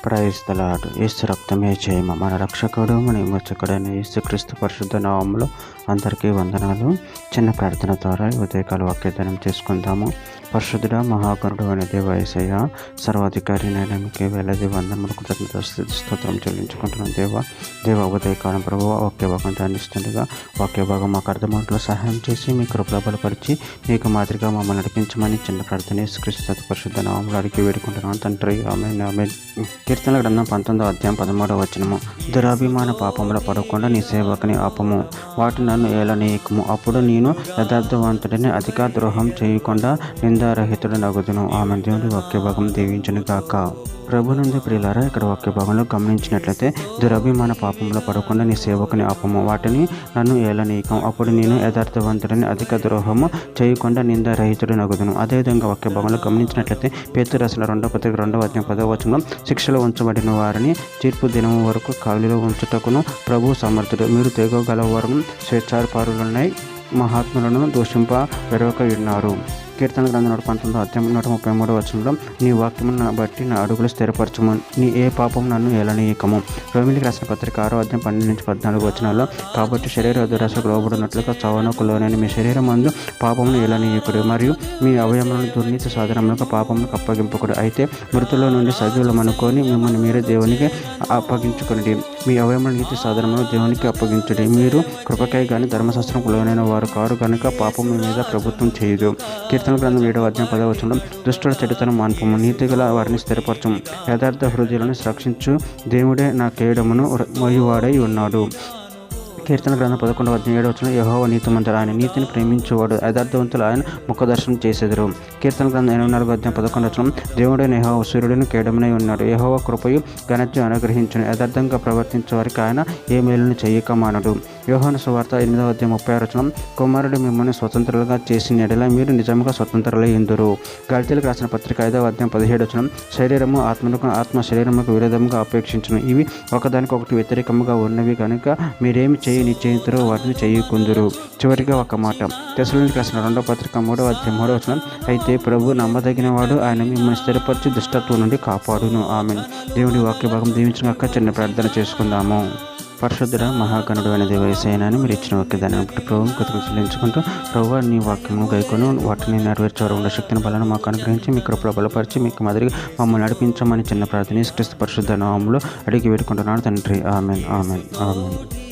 Praise the lord. యేసు రక్తమే జయము. మన రక్షకుడు మన విమోచకుడైన యేసుక్రీస్తు పరిశుద్ధ నామములో అందరికీ వందనాలు. చిన్న ప్రార్థన ద్వారా ఉదయకాల వాక్యదానం చేసుకుందాము. పరిశుద్ధుడా మహాకరుడు అనే దేవ యేసయ్య, సర్వాధికారి మీకు వేలాది వందనములు కృతజ్ఞత స్తోత్రం చెల్లించుకుంటున్నాను. దేవ ఉదయకాలం ప్రభువు వాక్య భాగం ధ్యానిస్తుండగా వాక్య భాగం మాకు అర్థమవుట్లో సహాయం చేసి మీ కృపలో బలపరిచి మీకు మాదిరిగా మమ్మల్ని నడిపించమని చిన్న ప్రార్థన యేసుక్రీస్తు పరిశుద్ధ నామములో అడిగి వేడుకుంటున్నాను తండ్రి. ఆమేన్ ఆమేన్. కీర్తన గ్రంథం 19వ అధ్యాయం 13వ వచనము. దురాభిమాన పాపముల పడకుండా నీ సేవకుని ఆపము, వాటి నన్ను ఏలనీయకము, అప్పుడు నేను యథార్థవంతుడిని అధిక ద్రోహం చేయకుండా నిందారహితుడు నగుదును. ఆమె దేవుడి వాక్య భాగం దీవించును గాక. ప్రభునందు ప్రియులారా, ఇక్కడ వాక్య భాగంలో గమనించినట్లయితే దురభిమాన పాపంలో పడకుండా నీ సేవకుని ఆపము, వాటిని నన్ను ఏలనీయకం, అప్పుడు నేను యథార్థవంతుడిని అధిక ద్రోహము చేయకుండా నిందారహితుడు నగుదును. అదేవిధంగా వాక్య భాగంలో గమనించినట్లయితే పేతురు రాసిన 2వ పత్రిక 2వ అధ్యాయం 10వ వచనం, శిక్షలో ఉంచబడిన వారిని తీర్పు దినము వరకు కావలిలో ఉంచుటకును ప్రభు సమర్థుడు, మీరు తెగగలవారు స్వేచ్ఛాపారులనై మహాత్ములను దూషింప వెరవక ఉన్నారు. కీర్తన గ్రంథం 19వ అధ్యాయం 133వ వచనంలో, నీ వాక్యమును బట్టి నా అడుగులు స్థిరపరచము, నీ ఏ పాపం నన్ను ఏలనీయకము. రోమిలికి రాసిన పత్రిక 6వ అధ్యాయం 12-14 వచనాల్లో, కాబట్టి శరీర దురాశకు లోబడినట్లుగా చావునకు లోనైన మీ శరీరం మందు పాపమును ఏలనీయకుడు, మరియు మీ అవయములను దుర్నీతి సాధనములకు పాపములకు అప్పగింపకుడు. అయితే మృతుల నుండి సజీవులం అనుకొని మిమ్మల్ని మీరే దేవునికి అప్పగించుకుని మీ అవయముల నీతి సాధనమును దేవునికి అప్పగించుడి. మీరు కృపకై కానీ ధర్మశాస్త్రంకు లోనైన వారు కారు కనుక పాపం మీ మీద ప్రభుత్వం చేయదు. కీర్తన గ్రంథం 7వ అధ్యాయం 10వ వచనం, దుష్టుల చెడుతనం మాన్పము, నీతిగల వారిని స్థిరపరచము, యథార్థ హృదయాలను రక్షించు దేవుడే నా కేడమును మోయువాడై ఉన్నాడు. కీర్తన గ్రంథం 11వ అధ్యాయం 7వ వచనం, యెహోవా నీతిమంతుడు, ఆయన నీతిని ప్రేమించేవాడు, యథార్థవంతులు ఆయన ముఖదర్శనం చేసేదరు. కీర్తన గ్రంథం 84వ అధ్యాయం 11వ వచనం, దేవుడైన యెహోవా సూర్యుడిని కేడమునై ఉన్నాడు, యెహోవా కృపయు ఘనతయు అనుగ్రహించును, యథార్థంగా ప్రవర్తించే వారికి ఆయన ఏ మేలును చేయక మానడు. యోహాను సువార్త 8వ అధ్యాయం 36వ వచనం, కుమారుడు మిమ్మల్ని స్వతంత్రులుగా చేసిన ఎడల మీరు నిజంగా స్వతంత్రులై ఉందురు. గళతీయులకు రాసిన పత్రిక 5వ అధ్యాయం 17వ వచనం, శరీరము ఆత్మలకు ఆత్మ శరీరములకు విరోధముగా అపేక్షించును, ఇవి ఒకదానికొకటి వ్యతిరేకముగా ఉన్నవి కనుక మీరేమి నిశ్చయించరు వాటిని చేయకుందురు. చివరిగా ఒక మాట, తెస్సలోనికీయులకు రాసిన 2వ పత్రిక 3వ అధ్యాయం 3వ వచనం, అయితే ప్రభు నమ్మదగిన వాడు, ఆయన మిమ్మల్ని స్థిరపరిచి దుష్టత్వం నుండి కాపాడును. ఆమేన్. దేవుడి వాక్య భాగం దీవించగాక. చిన్న ప్రార్థన చేసుకుందాము. పరిశుద్ధుడ మహాగణుడు అనే దేవ యేసయ్యని మీరు ఇచ్చిన వాక్యదాన్ని బట్టి ప్రభువును కృతజ్ఞతలు చెల్లించుకుంటూ, ప్రభువా నీ వాక్యమును గైకొని వాటిని నెరవేర్చేవారు ఉన్న శక్తిని బలను మాకు అనుగ్రహించి మీ కృపలో బలపరిచి మీకు మాదిరిగా మమ్మల్ని నడిపించమని చిన్న ప్రార్థన యేసుక్రీస్తు పరిశుద్ధ నామములో అడిగి వేడుకుంటున్నాను తండ్రి. ఆమేన్ ఆమేన్ ఆమేన్.